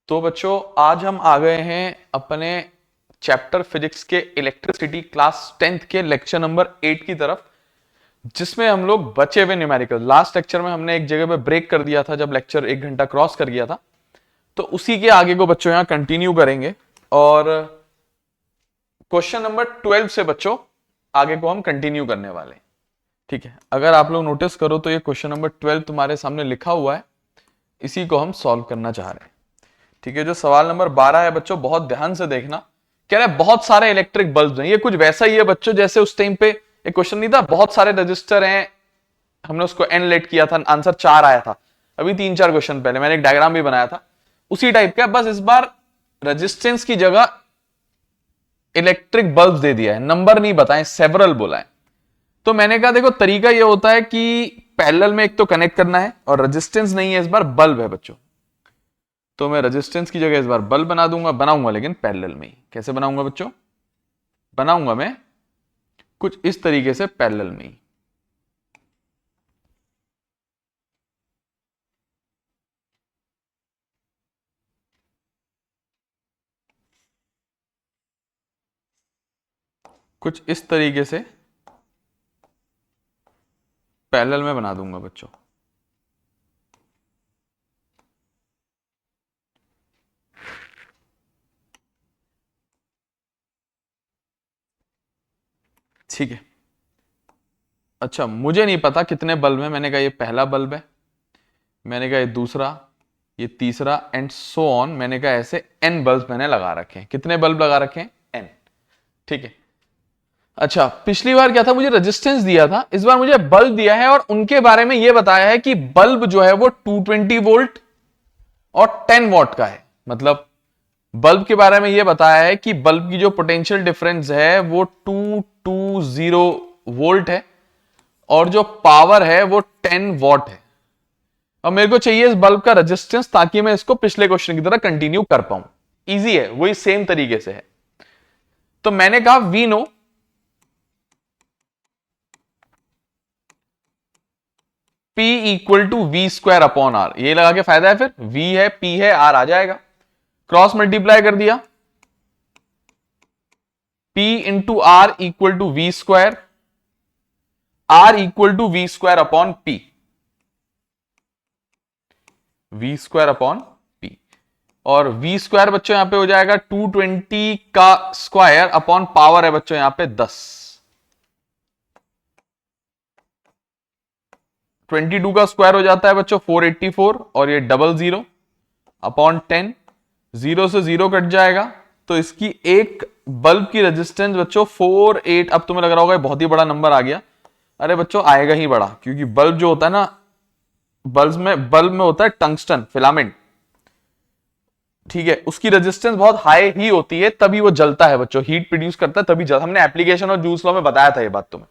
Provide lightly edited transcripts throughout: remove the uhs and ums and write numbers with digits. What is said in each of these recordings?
तो बच्चों आज हम आ गए हैं अपने चैप्टर फिजिक्स के इलेक्ट्रिसिटी क्लास 10th के लेक्चर नंबर 8 की तरफ, जिसमें हम लोग बचे हुए न्यूमेरिकल लास्ट लेक्चर में हमने एक जगह पे ब्रेक कर दिया था जब लेक्चर 1 घंटा क्रॉस कर गया था। तो उसी के आगे को बच्चों यहां कंटिन्यू करेंगे और क्वेश्चन नंबर 12 से बच्चों आगे को हम कंटिन्यू करने वाले। ठीक है, अगर आप लोग नोटिस करो तो ये क्वेश्चन नंबर 12 तुम्हारे सामने लिखा हुआ है, इसी को हम सॉल्व करना चाह रहे हैं। ठीक है, जो सवाल नंबर 12 है बच्चों बहुत ध्यान से देखना। कह रहा है बहुत सारे इलेक्ट्रिक बल्ब हैं। ये कुछ वैसा ही है बच्चों जैसे उस टाइम पे एक क्वेश्चन नहीं था, बहुत सारे रजिस्टर हैं, हमने उसको एन लेट किया था, आंसर 4 आया था अभी 3-4 क्वेश्चन पहले, मैंने एक डायग्राम भी बनाया था उसी टाइप का। बस इस बार रजिस्टेंस की जगह इलेक्ट्रिक बल्ब दे दिया है, नंबर नहीं बताएं, सेवरल बोला है। तो मैंने कहा देखो तरीका यह होता है कि पैरेलल में एक तो कनेक्ट करना है और रेजिस्टेंस नहीं है, इस बार बल्ब है बच्चों, तो मैं रेजिस्टेंस की जगह इस बार बल्ब बना दूंगा, बनाऊंगा लेकिन पैरेलल में ही। कैसे बनाऊंगा बच्चों? बनाऊंगा मैं कुछ इस तरीके से पैरेलल में ही। कुछ इस तरीके से पैरेलल में बना दूंगा बच्चों। ठीक है, अच्छा मुझे नहीं पता कितने बल्ब हैं, मैंने कहा ये पहला बल्ब है, मैंने कहा ये दूसरा, ये तीसरा एंड सो ऑन। मैंने कहा ऐसे एन बल्ब मैंने लगा रखे हैं। कितने बल्ब लगा रखे हैं? एन। ठीक है, अच्छा पिछली बार क्या था, मुझे रेजिस्टेंस दिया था, इस बार मुझे बल्ब दिया है और उनके बारे में यह बताया है कि बल्ब जो है वो 220 वोल्ट और 10 वॉट का है। मतलब बल्ब के बारे में यह बताया है कि बल्ब की जो पोटेंशियल डिफरेंस है वो 220 वोल्ट है और जो पावर है वो 10 वॉट है। अब मेरे को चाहिए इस बल्ब का रेजिस्टेंस ताकि मैं इसको पिछले क्वेश्चन की तरह कंटिन्यू कर पाऊं। इजी है, वही सेम तरीके से है। तो मैंने कहा we know P equal to V square upon R. ये लगा के फायदा है, फिर V है P है R आ जाएगा, क्रॉस मल्टीप्लाई कर दिया, P into R equal to V square, R equal to V square upon P, V square upon P। और V स्क्वायर बच्चों यहां पे हो जाएगा 220 का स्क्वायर अपॉन पावर है बच्चों यहां पे 10। 22 का स्क्वायर हो जाता है बच्चों 484 और ये डबल जीरो अपॉन 10, जीरो से जीरो कट जाएगा। तो इसकी एक बल्ब की रेजिस्टेंस बच्चों 48। अब तुम्हें लग रहा होगा बहुत ही बड़ा नंबर आ गया, अरे बच्चों आएगा ही बड़ा, क्योंकि बल्ब जो होता है ना, बल्ब में होता है टंगस्टन फिलामेंट। ठीक है, उसकी रेजिस्टेंस बहुत हाई ही होती है, तभी वो जलता है बच्चों, हीट प्रोड्यूस करता है तभी जलता। हमने एप्लीकेशन और जूस लॉ में बताया था ये बात तुम्हें,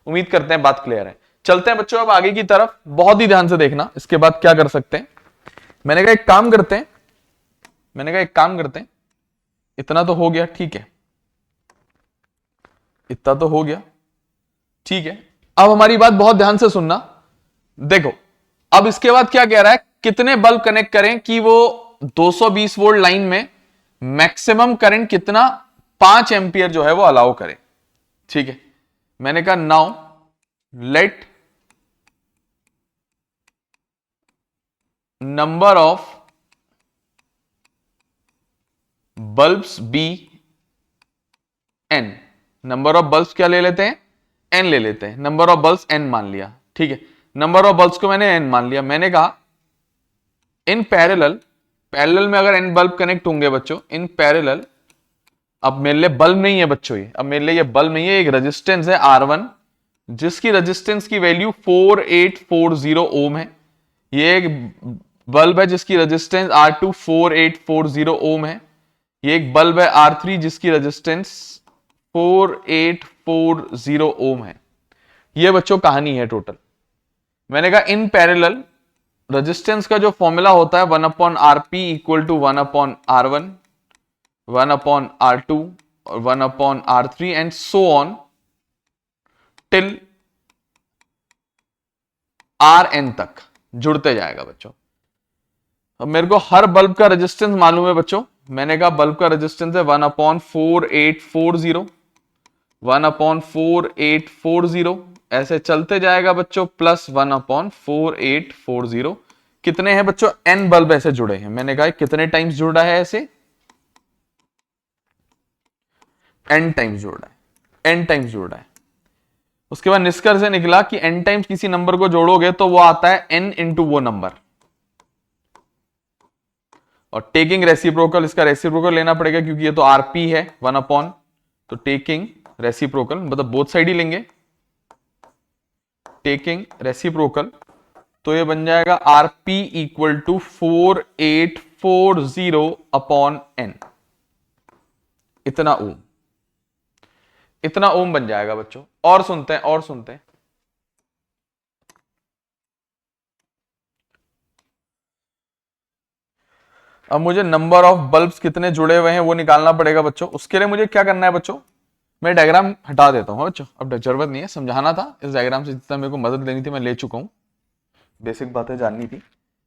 उम्मीद करते हैं बात क्लियर है। चलते हैं बच्चों अब आगे की तरफ, बहुत ही ध्यान से देखना इसके बाद क्या कर सकते हैं। मैंने कहा एक काम करते हैं, इतना तो हो गया, ठीक है, इतना तो हो गया, ठीक है। अब हमारी बात बहुत ध्यान से सुनना। देखो अब इसके बाद क्या कह रहा है, कितने बल्ब कनेक्ट करें कि वो 220 वोल्ट लाइन में मैक्सिमम करंट कितना 5 एंपियर जो है वो अलाउ करे। ठीक है, मैंने कहा now let number of bulbs B N. Number of bulbs क्या ले लेते हैं? एन ले लेते हैं, नंबर ऑफ बल्ब्स एन मान लिया। ठीक है, नंबर ऑफ बल्ब्स को मैंने एन मान लिया। मैंने कहा इन पैरेलल में अगर एन बल्ब कनेक्ट होंगे बच्चों इन पैरेलल, अब मेरे लिए बल्ब नहीं है बच्चों ये, अब मेरे लिए ये बल्ब नहीं है, एक रेजिस्टेंस है R1 जिसकी रेजिस्टेंस की वैल्यू 4840 ओम है। ये एक बल्ब है जिसकी रेजिस्टेंस R2 4840 ओम है। ये एक बल्ब है R3 जिसकी रेजिस्टेंस 4840 ओम है। ये बच्चों कहानी है टोटल। मैंने कहा इन पैरेलल रेजिस्टेंस का जो फॉर्मूला होता है 1/RP equal to 1/R1, 1/R2 और 1/R3 and so on till Rn तक जुड़ते जाएगा बच्चों। अब मेरे को हर बल्ब का रेजिस्टेंस मालूम है बच्चों। मैंने कहा बल्ब का रेजिस्टेंस है 1/4840, 1/4840, ऐसे चलते जाएगा बच्चों, प्लस 1/4840। कितने हैं बच्चों? n बल्ब ऐसे जुड़े हैं। मैंने कहा कितने टाइम्स जुड़ा है? ऐसे n टाइम्स जुड़ा है, n टाइम्स जुड़ा है। उसके बाद निष्कर्ष से निकला कि n टाइम्स किसी नंबर को जोड़ोगे तो वो आता है n इंटू वो नंबर, और टेकिंग रेसिप्रोकल, इसका रेसिप्रोकल लेना पड़ेगा क्योंकि ये तो आरपी है 1/, तो टेकिंग रेसिप्रोकल मतलब बोथ साइड ही लेंगे, टेकिंग रेसिप्रोकल, तो ये बन जाएगा आरपी इक्वल टू 4840/n, इतना ओम, इतना ओम बन जाएगा बच्चों। और सुनते हैं, और सुनते हैं। अब मुझे नंबर ऑफ बल्ब्स कितने जुड़े हुए हैं वो निकालना पड़ेगा बच्चों। उसके लिए मुझे क्या करना है बच्चों? मैं डायग्राम हटा देता हूं बच्चों, अब जरूरत नहीं है, समझाना था इस डायग्राम से जितना मेरे को मदद लेनी थी मैं ले चुका हूं, बेसिक बातें जाननी थी।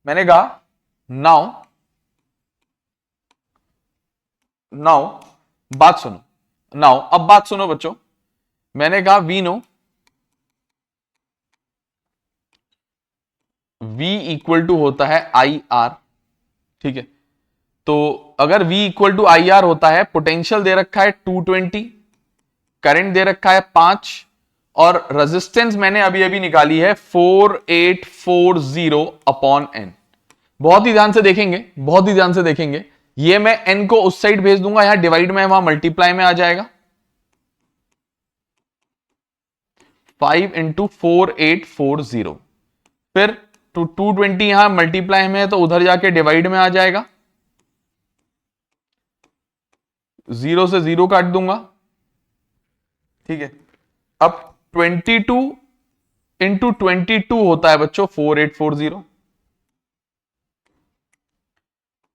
मैंने कहा नाउ, नाउ बात सुनो, नाउ अब बात सुनो बच्चों। मैंने कहा we know, V equal to होता है आई आर, ठीक है। तो अगर V equal to I R होता है, पोटेंशियल दे रखा है 220, करंट दे रखा है 5, और रेजिस्टेंस मैंने अभी अभी निकाली है 4840/n। बहुत ही ध्यान से देखेंगे, बहुत ही ध्यान से देखेंगे। ये मैं n को उस साइड भेज दूंगा, यहां डिवाइड में, वहां मल्टीप्लाई में आ जाएगा, 5 इंटू 4840, फिर 220 यहां मल्टीप्लाई में है तो उधर जाके डिवाइड में आ जाएगा, 0 से 0 काट दूंगा, ठीक है। अब 22 इंटू 22 होता है बच्चों 4840,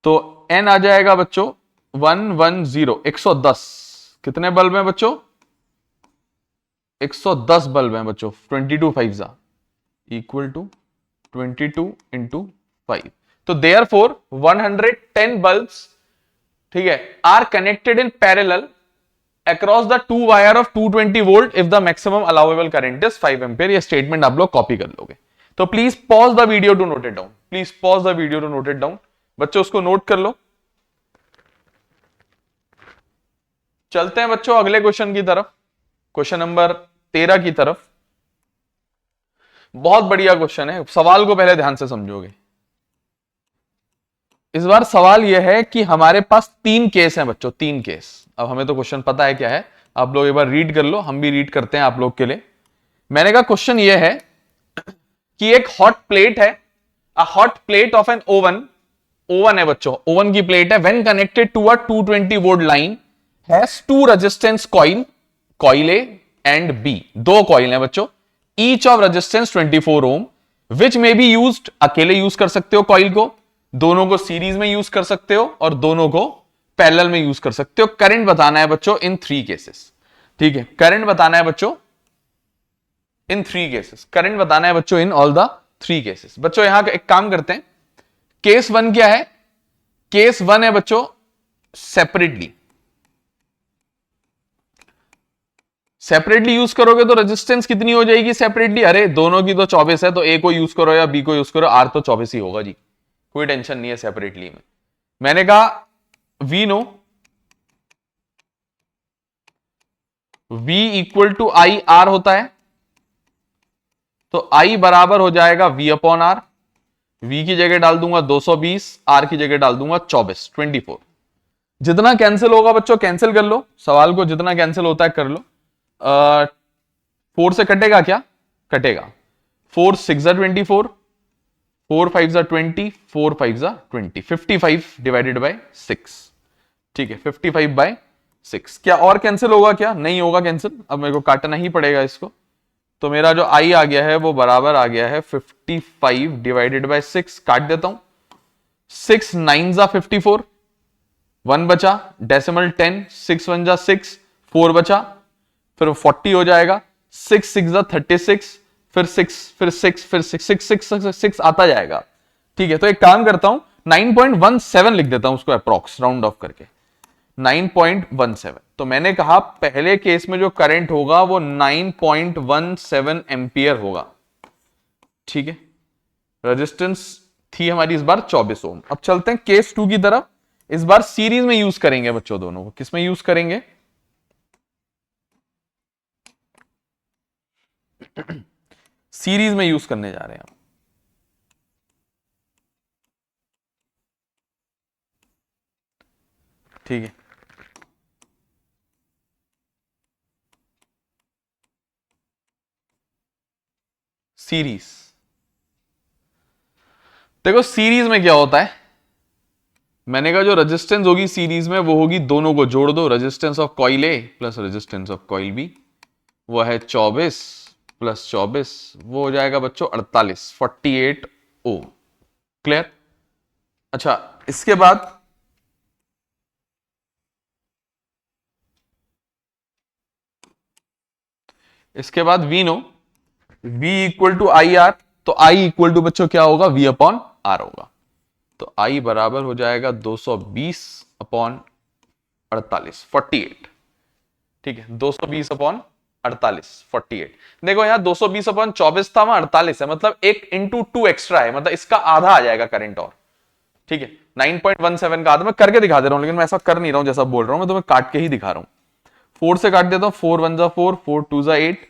तो n आ जाएगा बच्चों 110, 110। कितने बल्ब हैं बच्चों? 110 बल्ब हैं बच्चों, 22 5 इक्वल टू 22 इंटू 5, तो देयरफॉर 110 बल्ब्स, ठीक है, are connected in parallel across the two wire of 220 volt if the maximum allowable current is 5 ampere। ये स्टेटमेंट आप लोग कॉपी कर लोगे। तो please pause the video to note it down, please pause the video to note it down. बच्चों उसको note कर लो। चलते हैं बच्चों अगले क्वेश्चन की तरफ, क्वेश्चन नंबर 13 की तरफ। बहुत बढ़िया क्वेश्चन है, सवाल को पहले ध्यान से समझोगे। इस बार सवाल यह है कि हमारे पास 3 केस हैं बच्चों, 3 केस। अब हमें तो क्वेश्चन पता है क्या है, आप लोग एक बार रीड कर लो, हम भी रीड करते हैं आप लोग के लिए। मैंने कहा क्वेश्चन यह है कि एक हॉट प्लेट है, a hot plate of an oven, oven है बच्चों, ओवन की प्लेट है, when connected to a 220 volt line has 2 resistance coil, coil A and B, 2 coil है बच्चों, each of resistance 24 ohm, which may be used, अकेले use कर सकते हो कॉइल को, दोनों को सीरीज में यूज कर सकते हो, और दोनों को पैरेलल में यूज कर सकते हो। करंट बताना है बच्चों इन 3 केसेस, ठीक है, करंट बताना है बच्चों इन 3 केसेस, करंट बताना है बच्चों इन ऑल द 3 केसेस। बच्चों यहां एक काम करते हैं, केस 1 क्या है? केस 1 है बच्चों सेपरेटली, सेपरेटली यूज करोगे तो रेजिस्टेंस कितनी हो जाएगी सेपरेटली? अरे दोनों की तो 24 है, तो ए को यूज करो या बी को यूज करो, आर तो 24 ही होगा जी, कोई टेंशन नहीं है सेपरेटली में। मैंने कहा we know, V equal to I R होता है, तो I बराबर हो जाएगा V अपॉन आर। V की जगह डाल दूंगा 220, R की जगह डाल दूंगा 24। जितना कैंसिल होगा बच्चों कैंसिल कर लो, सवाल को जितना कैंसिल होता है कर लो। 4 से कटेगा क्या? कटेगा। 4 6 24, 4 5 20, 4 5 20, 55 डिवाइडेड बाय 6, ठीक है, 55/6। क्या और कैंसिल होगा क्या? नहीं होगा कैंसिल, अब मेरे को काटना ही पड़ेगा इसको। तो मेरा जो आई आ गया है वो बराबर आ गया है 55 डिवाइडेड बाय 6, काट देता हूं, 6 9 54, 1 बचा, डेसिमल 10, 6 1 6, 4 बचा, फिर 40 हो जाएगा, 6 6 36, फिर 6 फिर 6 फिर 6 6 6 6 6 आता जाएगा, ठीक है। तो एक काम करता हूं, 9.17 लिख देता हूं उसको, अप्रॉक्स राउंड ऑफ करके 9.17। तो मैंने कहा पहले केस में जो करंट होगा वो 9.17 एम्पियर होगा, ठीक है। रेजिस्टेंस थी हमारी इस बार 24 ओम। अब चलते हैं केस 2 की तरफ। इस बार सीरीज में यूज करेंगे बच्चों, दोनों को किस में यूज करेंगे? सीरीज में यूज करने जा रहे हैं हम, ठीक है। सीरीज, देखो सीरीज में क्या होता है, मैंने कहा जो रेजिस्टेंस होगी सीरीज में वो होगी, दोनों को जोड़ दो, resistance of coil A plus resistance of coil B, वो है 24 प्लस 24, वो हो जाएगा बच्चों 48, 48 ओम। क्लियर? अच्छा, इसके बाद we know, V equal to I R, तो I इक्वल टू बच्चों क्या होगा? V अपॉन आर होगा। तो I बराबर हो जाएगा 220 अपॉन 48, 48, ठीक है। 220 अपॉन 48, 48। देखो यहां 220 अपॉन 24 था, वहां 48 है, मतलब 1 इंटू 2 एक्स्ट्रा है, मतलब इसका आधा आ जाएगा करंट और, ठीक है। 9.17 का आधा मैं करके दिखा दे रहा हूं, लेकिन मैं ऐसा कर नहीं रहा हूं जैसा बोल रहा हूं, मैं तुम्हें काट के ही दिखा रहा हूं। 4 से काट देता हूं, 4 1 जा 4, 4 2 जा 8,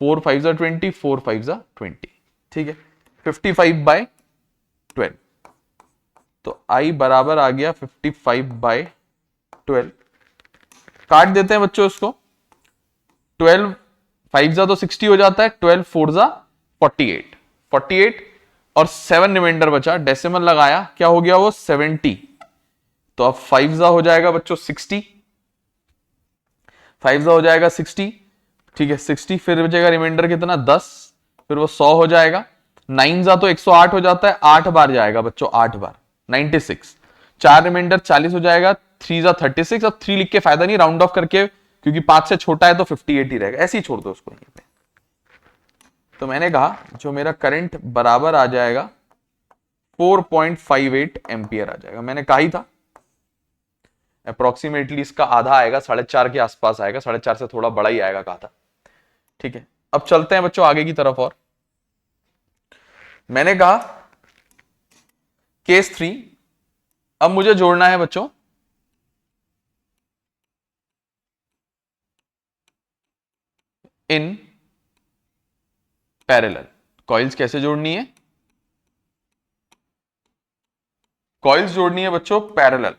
4 5 जा 20, 4 5 जा 20, ठीक है। 55/12, तो I बराबर आ गया 55/12। काट देते हैं बच्चों इसको, 12 5 जा तो 60 हो जाता है, 12 4 जा 48, 48 और 7 रिमाइंडर बचा, डेसिमल लगाया, क्या हो गया वो? 70। तो अब 5 जा हो जाएगा बच्चों 60, 5 जा हो जाएगा 60, ठीक है। 60 फिर बचेगा रिमाइंडर कितना? 10, फिर वो 100 हो जाएगा। 9 जा तो 108 हो जाता है, 8 बार जाएगा बच्चों, 8 बार 96, 4 रिमाइंडर 40 हो जाएगा, 3 जा 36। अब 3 लिख के फायदा नहीं, राउंड ऑफ करके, क्योंकि 5 से छोटा है तो 58 ही रहेगा, ऐसे ही छोड़ दो उसको यहीं पे। तो मैंने कहा जो मेरा करंट बराबर आ जाएगा 4.58 एम्पियर आ जाएगा, मैंने कहा ही था अप्रोक्सीमेटली इसका आधा आएगा, 4.5 के आसपास आएगा, 4.5 से थोड़ा बड़ा ही आएगा, कहा था, ठीक है। अब चलते हैं बच्चों आगे की तरफ, और मैंने कहा केस 3, अब मुझे जोड़ना है बच्चों इन पैरेलल। कॉइल्स कैसे जोड़नी है? कॉइल्स जोड़नी है बच्चों पैरेलल।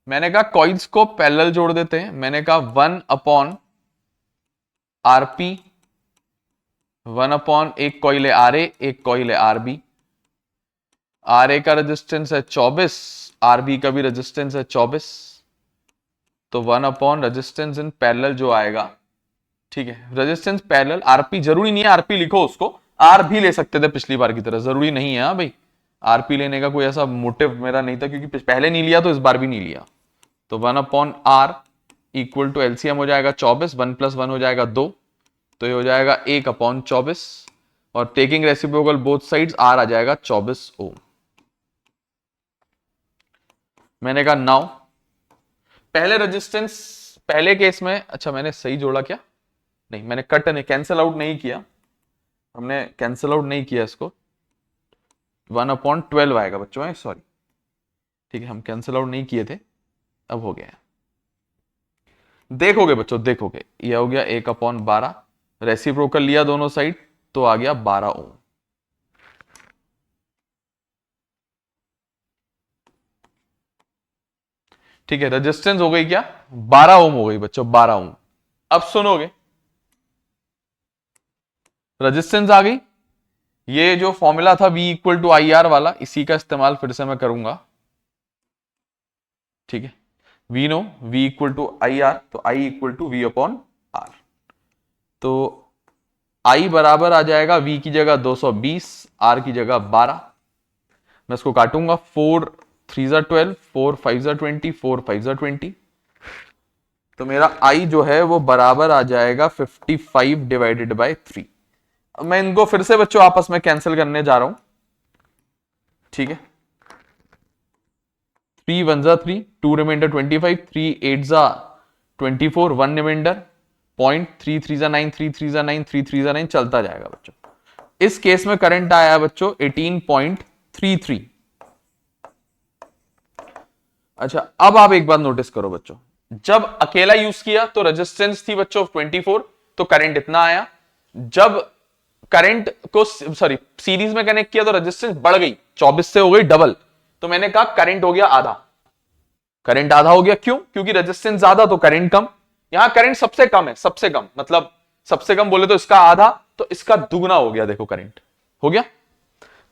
मैंने कहा कॉइल्स को पैरेलल जोड़ देते हैं। मैंने कहा 1 अपॉन आरपी, 1 अपॉन, एक कॉइल है आर ए, एक कॉइल है आरबी। आर ए का रेजिस्टेंस है 24, आरबी का भी रेजिस्टेंस है 24, तो 1 अपॉन रेजिस्टेंस इन पैरेलल जो आएगा, ठीक है। रेजिस्टेंस पैरेलल, आरपी जरूरी नहीं है आरपी लिखो, उसको आर भी ले सकते थे पिछली बार की तरह, जरूरी नहीं है। हाँ भाई, आरपी लेने का कोई ऐसा मोटिव मेरा नहीं था, क्योंकि पहले नहीं लिया तो इस बार भी नहीं लिया। तो 1 upon R equal to LCM हो जाएगा 24, 1 + 1 हो जाएगा 2, तो ये हो जाएगा 1 अपॉन 24, और taking reciprocal both sides R आ जाएगा 24 ओम। मैंने कहा नाउ पहले रेजिस्टेंस, पहले केस में, अच्छा मैंने सही जोड़ा क्या? नहीं, मैंने कट नहीं, कैंसिल आउट नहीं किया, हमने कैंसिल आउट नहीं किया इसको। 1 अपॉन 12 आएगा बच्चों, है सॉरी, ठीक है, हम कैंसिल आउट नहीं किए थे, अब हो गया। देखोगे बच्चों, देखोगे, ये हो गया 1 अपॉन 12, रेसिप्रोकल लिया दोनों साइड, तो आ गया 12 ओम। ठीक है, रेजिस्टेंस हो गई क्या? 12 ओम हो गई बच्चों, 12 ओम। अब सुनोगे, रेजिस्टेंस आ गई, ये जो फॉर्मूला था V equal to I R वाला, इसी का इस्तेमाल फिर से मैं करूंगा, ठीक है। V know, V equal to I R, तो I equal to V upon R, तो I बराबर आ जाएगा V की जगह 220, R की जगह 12, मैं इसको काटूंगा, 4 3 जा 12, 4 5 जा 20, 4 5 जा 20, तो मेरा I जो है वो बराबर आ जाएगा 55 / 3। मैं इनको फिर से बच्चों आपस में कैंसिल करने जा रहा हूं, ठीक है, 3 1 जा 3, 2 रिमाइंडर 25, 3 8 जा 24, 1 रिमाइंडर पॉइंट, 3 3 जा 9, 3 3 जा 9, 3 3 जा 9, चलता जाएगा बच्चों। इस केस में करंट आया बच्चों 18.33। अच्छा, अब आप एक बात नोटिस करो बच्चों, जब अकेला यूज किया तो रेजिस्टेंस थी बच्चों 24, तो करंट इतना आया। जब करंट को सीरीज में कनेक्ट किया तो रेजिस्टेंस बढ़ गई, 24 से हो गई डबल, तो मैंने कहा करंट हो गया आधा। करंट आधा हो गया क्यों? क्योंकि रेजिस्टेंस ज्यादा तो करंट कम। यहां करंट सबसे कम है, सबसे कम मतलब सबसे कम बोले तो इसका आधा, तो इसका दुगना हो गया। देखो करंट हो गया,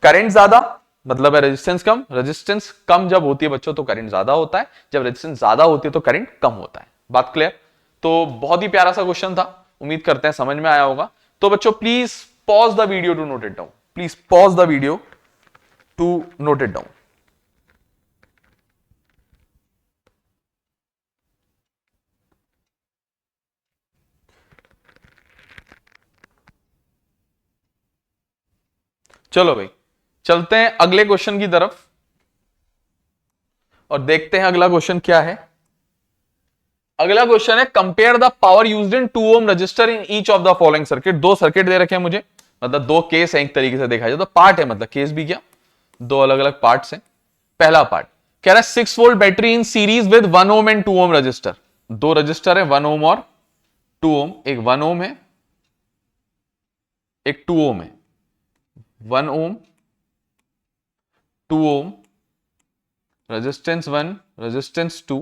करंट ज्यादा मतलब है रेजिस्टेंस कम। रेजिस्टेंस कम जब होती है बच्चों तो करंट ज्यादा होता है, जब रेजिस्टेंस ज्यादा होती है तो करंट कम होता है। बात क्लियर? तो बहुत ही प्यारा सा क्वेश्चन था, उम्मीद करते हैं समझ में आया होगा। तो बच्चों please pause the video to note it down, please pause the video to note it down. चलो भाई चलते हैं अगले क्वेश्चन की तरफ और देखते हैं अगला क्वेश्चन क्या है। अगला क्वेश्चन है compare the power used in 2 ohm resistor in each of the following circuit. दो सर्किट दे रखे हैं मुझे, मतलब दो केस हैं एक तरीके से देखा जाए तो, पार्ट है मतलब केस भी क्या, दो अलग अलग पार्ट्स हैं। पहला पार्ट कह रहा है 6 volt battery in series with 1 ohm and 2 ohm resistor. दो रजिस्टर है 1 ओम और 2 ओम, एक 1 ओम है एक 2 ओम है। 1 ओम 2 ओम, रेजिस्टेंस 1 रेजिस्टेंस 2,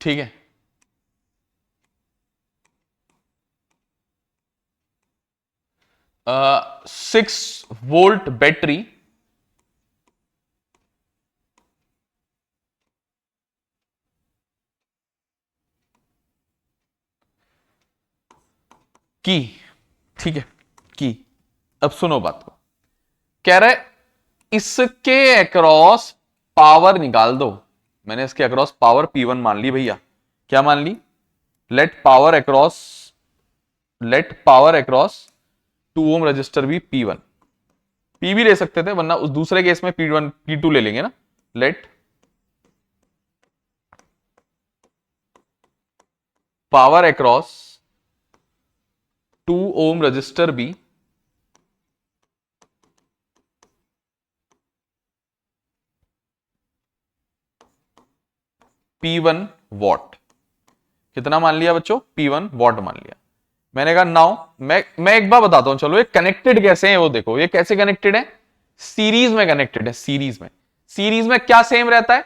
ठीक है। 6 वोल्ट बैटरी की, ठीक है की। अब सुनो बात को, कह रहा है इसके अक्रॉस पावर निकाल दो। मैंने इसके अक्रॉस पावर P1 मान ली भैया। क्या मान ली? Late power across 2 ohm register भी P1, P भी ले सकते थे वरना उस दूसरे केस में P1 P2 ले लेंगे ना। Late power across 2 ohm register भी P1 वॉट। कितना मान लिया बच्चों? P1 वॉट मान लिया। मैंने कहा नाउ मैं एक बार बताता हूं, चलो ये कनेक्टेड कैसे है वो देखो। ये कैसे कनेक्टेड है? सीरीज में कनेक्टेड है। सीरीज में क्या सेम रहता है?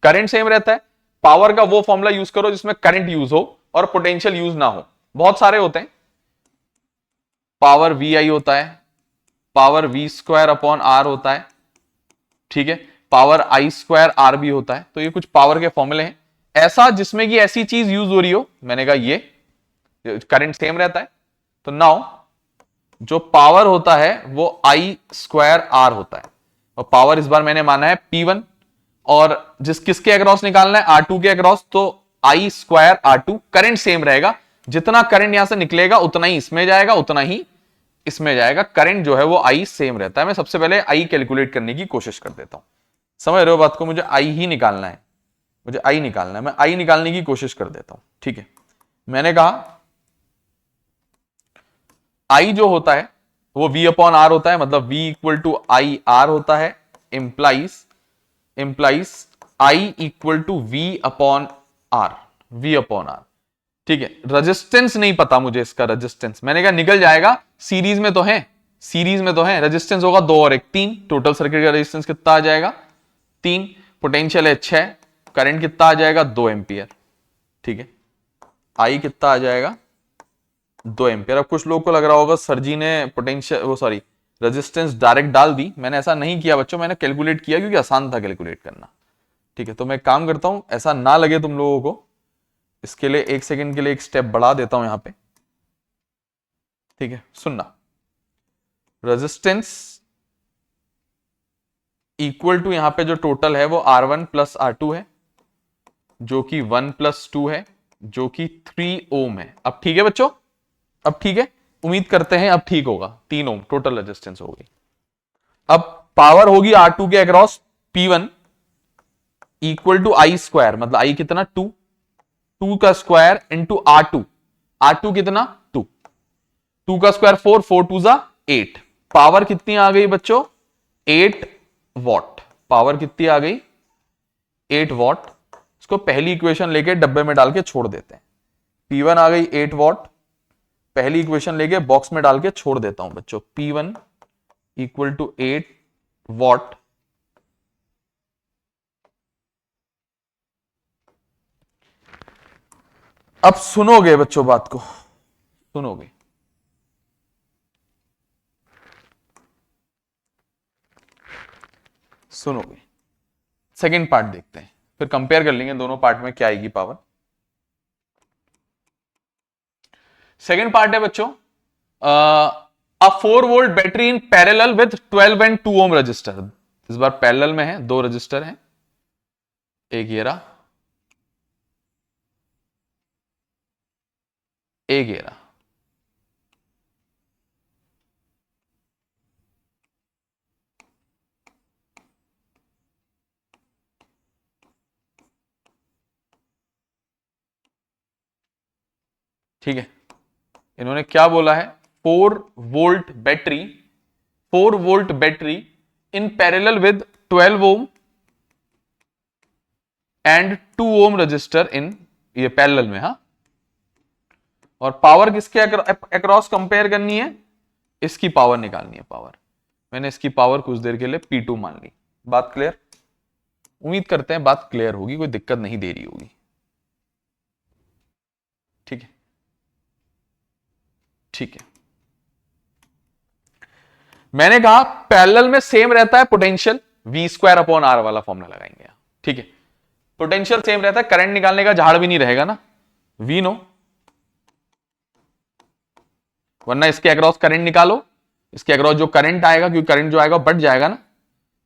करंट सेम रहता है। पावर का वो फॉर्मूला यूज करो जिसमें करंट यूज हो और पोटेंशियल यूज ना हो। बहुत सारे होते हैं, पावर VI होता है, पावर V² अपॉन R होता है, ठीक है, पावर I² R भी होता है। तो ये कुछ पावर के फॉर्मूले हैं। ऐसा जिसमें कि ऐसी चीज यूज हो रही हो, मैंने कहा ये करंट सेम रहता है। तो नाउ जो पावर होता है वो I² R होता है, और पावर इस बार मैंने माना है P1, और किसके अक्रॉस निकालना है? R2 के अक्रॉस, तो I² R2। करंट सेम रहेगा, जितना करंट यहां से निकलेगा उतना ही इसमें जाएगा, उतना ही इसमें जाएगा। करंट जो है वो I सेम रहता है। मैं सबसे पहले I कैलकुलेट करने की कोशिश कर देता हूं। समझ रहे हो बात को? मुझे I ही निकालना है, मुझे I निकालना है। मैं I निकालने की कोशिश कर देता हूं, ठीक है। मैंने कहा I जो होता है वो V अपॉन R होता है, मतलब V equal to I R होता है, implies I equal to V upon R, ठीक है। रेजिस्टेंस नहीं पता मुझे इसका, रेजिस्टेंस मैंने कहा निकल जाएगा, सीरीज में तो है, रेजिस्टेंस होगा 2 और 1 3। टोटल सर्किट का रेजिस्टेंस कितना आ जाएगा? 3। पोटेंशियल है 6, करंट कितना आ जाएगा? 2 एंपियर, ठीक है। I कितना आ जाएगा? 2 एंपियर। अब कुछ लोगों को लग रहा होगा सर जी ने रेजिस्टेंस डायरेक्ट डाल दी। मैंने ऐसा नहीं किया बच्चों, मैंने कैलकुलेट किया क्योंकि आसान था कैलकुलेट करना, ठीक है। तो मैं काम करता हूं ऐसा ना लगे तुम लोगों को, इसके लिए 1 सेकंड के लिए एक स्टेप बढ़ा देता हूं यहां पे, ठीक है। सुनना, रेजिस्टेंस इक्वल टू यहां पे जो टोटल है वो R1 प्लस R2 है, जो कि 1 प्लस 2 है, जो कि 3 ओम है। अब ठीक है बच्चों, अब ठीक है, उम्मीद करते हैं अब ठीक होगा। 3 ओम टोटल रेजिस्टेंस होगी। अब पावर होगी R2 के across P1 equal to I square, मतलब आई कितना 2, 2 का स्क्वायर इंटू R2 कितना 2, 2 का स्क्वायर 4, 4 2 जा 8। पावर कितनी आ गई बच्चों 8 वॉट। पावर कितनी आ गई 8 वॉट। इसको पहली इक्वेशन लेके डब्बे में डाल के छोड़ देते हैं। P1 आ गई 8 वॉट, पहली इक्वेशन लेके बॉक्स में डाल के छोड़ देता हूं बच्चों। P1 इक्वल टू 8 वॉट अब सुनोगे बच्चों, बात को सुनोगे। सुनोगे सेकेंड पार्ट देखते हैं, फिर कंपेयर कर लेंगे दोनों पार्ट में क्या आएगी पावर। सेकेंड पार्ट है बच्चों, a 4 volt battery in parallel with 12 and 2 ohm resistor. इस बार पैरेलल में है, 2 रजिस्टर हैं, एक ये रहा, एक ये रहा। ठीक है, इन्होंने क्या बोला है 4 volt battery, 4 volt battery in parallel with 12 ohm and 2 ohm resistor in, ये पैरेलल में। हाँ, और पावर किसके अक्रॉस कंपेयर करनी है, इसकी पावर निकालनी है। पावर मैंने इसकी पावर कुछ देर के लिए P2 मान ली। बात क्लियर? उम्मीद करते हैं बात क्लियर होगी, कोई दिक्कत नहीं दे रही होगी। ठीक है, ठीक है। मैंने कहा पैरेलल में सेम रहता है potential, V square upon R वाला फॉर्मूला लगाएंगे। ठीक है, पोटेंशियल सेम रहता है, करंट निकालने का झाड़ भी नहीं रहेगा ना, V नो, वरना इसके अक्रॉस करंट निकालो, इसके अक्रॉस जो करंट आएगा, क्योंकि करंट जो आएगा बढ़ जाएगा ना,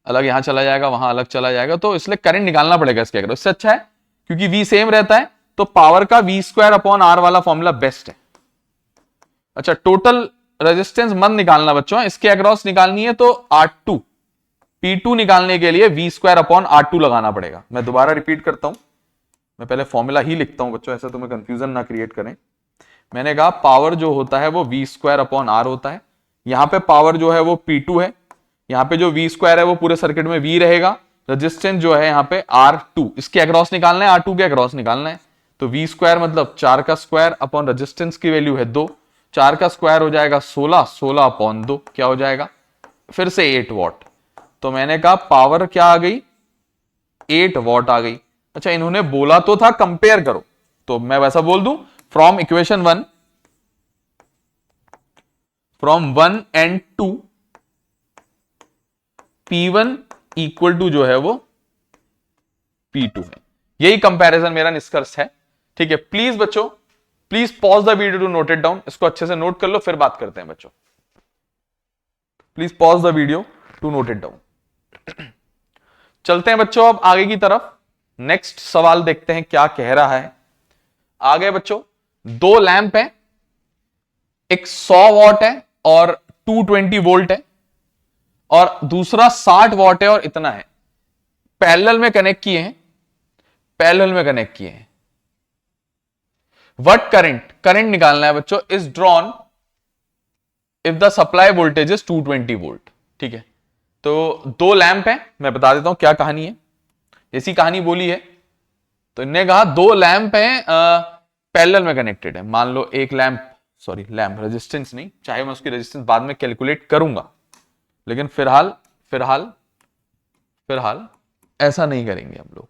अलग यहां चला जाएगा, वहां अलग चला जाएगा, तो इसलिए करंट निकालना पड़ेगा इसके अक्रॉस। इससे अच्छा है क्योंकि V सेम रहता है, तो पावर का V स्क्वायर अपॉन R वाला फॉर्मूला बेस्ट है। अच्छा, टोटल रेजिस्टेंस मत निकालना बच्चों, इसके अक्रॉस निकालनी है तो R2, P2 निकालने के लिए V स्क्वायर अपॉन R2 लगाना पड़ेगा। मैं दोबारा रिपीट करता हूं, मैं पहले फॉर्मूला ही लिखता हूं बच्चों, ऐसा तुम्हें कंफ्यूजन ना क्रिएट करें। मैंने कहा पावर जो होता है वो V स्क्वायर अपॉन R होता है, यहां पे पावर जो है वो P2 है, यहां पे जो V स्क्वायर है वो पूरे सर्किट में V रहेगा, रेजिस्टेंस जो है यहां पे R2, इसके अक्रॉस निकालना है, R2 के अक्रॉस निकालना है। तो V स्क्वायर मतलब 4 का स्क्वायर अपॉन रेजिस्टेंस की वैल्यू है 2, 4 का स्क्वायर हो जाएगा 16, 16 अपॉन 2 क्या हो जाएगा फिर से 8 वॉट। तो मैंने कहा पावर क्या आ गई 8 वॉट आ गई। अच्छा, इन्होंने बोला तो था कंपेयर करो, तो मैं वैसा बोल दूं from equation 1, from 1 and 2 P1 equal to जो है वो P2 है। यही कंपैरिजन मेरा निष्कर्ष है। ठीक है, प्लीज बच्चों, please pause the video to note it down, इसको अच्छे से नोट कर लो, फिर बात करते हैं बच्चों। Please pause the video to note it down. चलते हैं बच्चों अब आगे की तरफ, नेक्स्ट सवाल देखते हैं क्या कह रहा है। आगे बच्चों 2 लैंप है, एक 100 वॉट है और 220 वोल्ट है, और दूसरा 60 वॉट है और इतना है, पैरेलल में कनेक्ट किए हैं, पैरेलल में कनेक्ट किए हैं। व्हाट करंट, करंट निकालना है बच्चों, is drawn if the supply voltage is 220 volt. ठीक है, तो 2 लैंप है, मैं बता देता हूं क्या कहानी है, ऐसी कहानी बोली है। तो इन्होंने कहा 2 लैंप हैं पैरेलल में कनेक्टेड है। मान लो एक लैंप, सॉरी लैंप रेजिस्टेंस नहीं, चाहे मैं उसकी रेजिस्टेंस बाद में कैलकुलेट करूंगा, लेकिन फिलहाल फिलहाल फिलहाल ऐसा नहीं करेंगे हम लोग।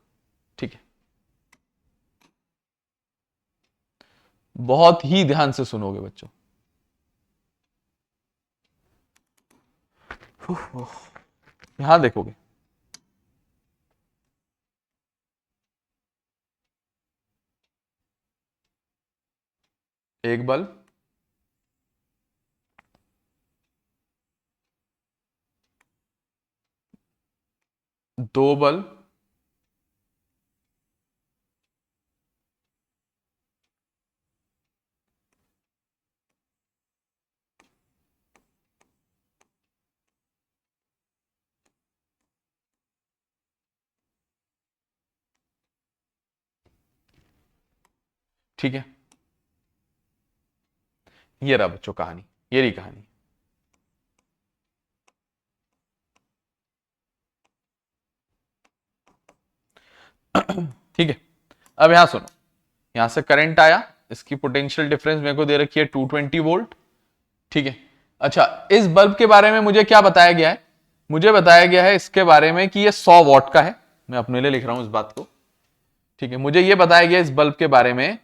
ठीक है, बहुत ही ध्यान से सुनोगे बच्चों। यहां देखोगे, एक बल्ब, 2 बल्ब, ठीक है, ये रहा बच्चों कहानी, ये रही कहानी। ठीक है, अब यहां सुनो, यहां से करंट आया, इसकी पोटेंशियल डिफरेंस मेरे को दे रखी है 220 वोल्ट। ठीक है, अच्छा इस बल्ब के बारे में मुझे क्या बताया गया है, मुझे बताया गया है इसके बारे में कि ये 100 वॉट का है, मैं अपने लिए लिख रहा हूं इस बात को। ठीक है, मुझे ये बताया गया इस बल्ब के बारे में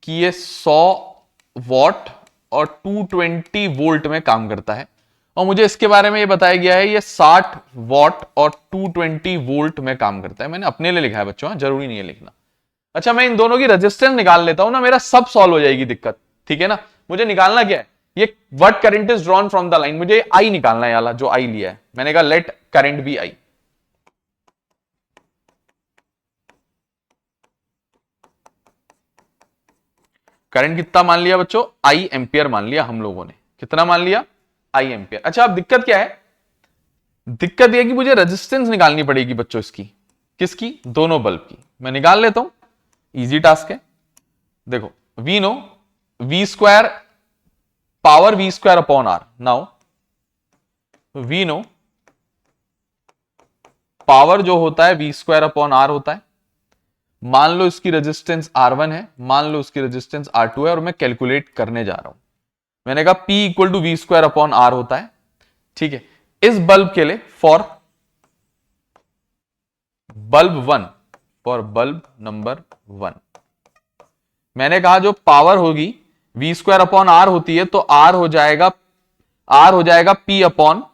कि ये 100 वॉट और 220 वोल्ट में काम करता है, और मुझे इसके बारे में ये बताया गया है ये 60 वॉट और 220 वोल्ट में काम करता है। मैंने अपने लिए लिखा है बच्चों, जरूरी नहीं है लिखना। अच्छा मैं इन दोनों की रेजिस्टेंस निकाल लेता हूं ना, मेरा सब सॉल्व हो जाएगी दिक्कत। ठीक है ना, मुझे निकालना क्या है, ये what current is drawn from the line, मुझे आई निकालना है, वाला जो आई लिया है, मैंने कहा let current be I. Current कितना मान लिया बच्चों, आई एंपियर मान लिया हम लोगों ने, कितना मान लिया, आई एंपियर। अच्छा अब दिक्कत क्या है, दिक्कत यह कि मुझे रेजिस्टेंस निकालनी पड़ेगी बच्चों इसकी, किसकी, दोनों बल्ब की। मैं निकाल लेता हूं, इजी टास्क है। देखो we know V square power V square upon R, now we know power जो होता है वी स्क्वायर अपॉन आर होता है। मान लो इसकी रेजिस्टेंस R1 है, मान लो इसकी रेजिस्टेंस R2 है, और मैं कैलकुलेट करने जा रहा हूं। मैंने कहा P equal to V square upon R होता है। ठीक है, इस बल्ब के लिए for bulb 1, for bulb number 1 मैंने कहा जो पावर होगी वी स्क्वायर अपॉन आर होती है, तो आर हो जाएगा P अपॉन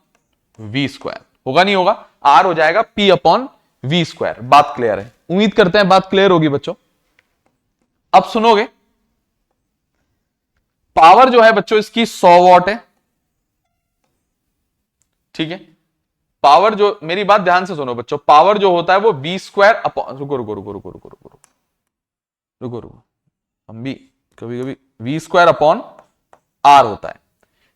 वी स्क्वायर, होगा नहीं होगा, आर हो जाएगा P अपॉन वी स्क्वायर। बात क्लियर है, उम्मीद करते हैं बात क्लियर होगी बच्चों। अब सुनोगे, पावर जो है बच्चों इसकी 100 वॉट है। ठीक है, पावर जो, मेरी बात ध्यान से सुनो बच्चों, पावर जो होता है वो वी स्क्वायर अपॉन, रुको रुको रुको रुको रुको रुको रुको रुको, हम भी कभी कभी वी स्क्वायर अपॉन आर होता है।